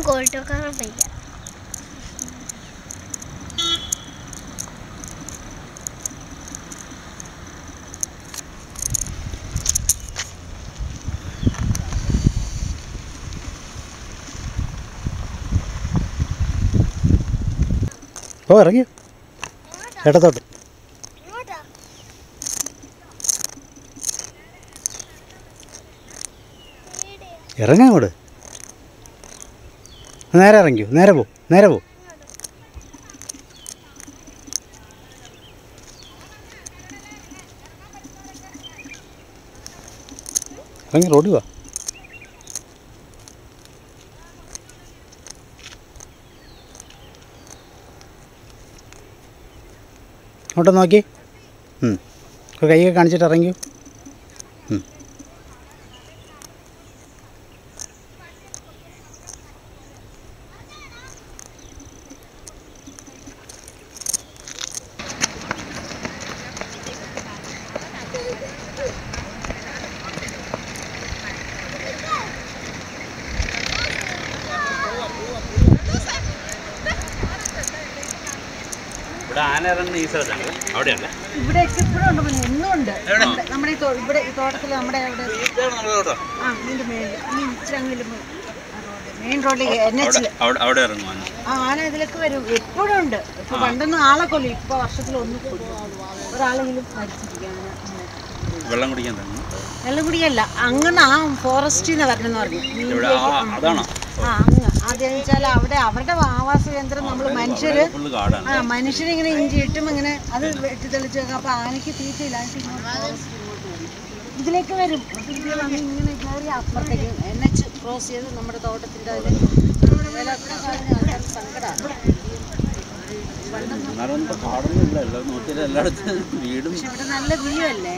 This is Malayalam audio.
going to Carabaya. Oh, are you? Let us out. ഇറങ്ങാൻ അങ്ങോട്ട് നേരെ ഇറങ്ങിയോ നേരെ പോ ഇറങ്ങി റോഡിൽ വാ അങ്ങോട്ട് നോക്കി കൈയൊക്കെ കാണിച്ചിട്ട് ഇറങ്ങിയോ ഇവിടെയൊക്കെ ഇപ്പോഴും ഉണ്ട് എന്നും ഉണ്ട് നമ്മുടെ ഇവിടെ ഈ തോട്ടത്തിൽ നമ്മുടെ അവിടെ ഇതിന്റെ മേളിൽ മെയിൻ റോഡിൽ ആന ഇതിലൊക്കെ വരും എപ്പോഴും ഉണ്ട് ഇപ്പൊ പണ്ടൊന്നും ആളെ കൊല്ലും ഇപ്പൊ വർഷത്തിലൊന്നും ഒരാളെങ്കിലും മരിച്ചിരിക്കുകയാണ് വെള്ളം കുടിക്കല്ല അങ്ങനെ ആ ഫോറസ്റ്റിന്ന് വരണമെന്ന് പറഞ്ഞു അതെന്ന് വെച്ചാൽ അവിടെ അവരുടെ ആവാസ കേന്ദ്രം നമ്മൾ മനുഷ്യരിങ്ങനെ ഇഞ്ചിയിട്ടും ഇങ്ങനെ അത് വെട്ടിത്തെളിച്ച് വെക്കാം അപ്പൊ ആനയ്ക്ക് തീറ്റയില്ല ഇതിലേക്ക് വരും ഇങ്ങനെ കയറി അപ്പുറത്തേക്ക് NH ക്രോസ് ചെയ്ത് നമ്മുടെ തോട്ടത്തിൻ്റെ ഇവിടെ നല്ല വ്യൂ അല്ലേ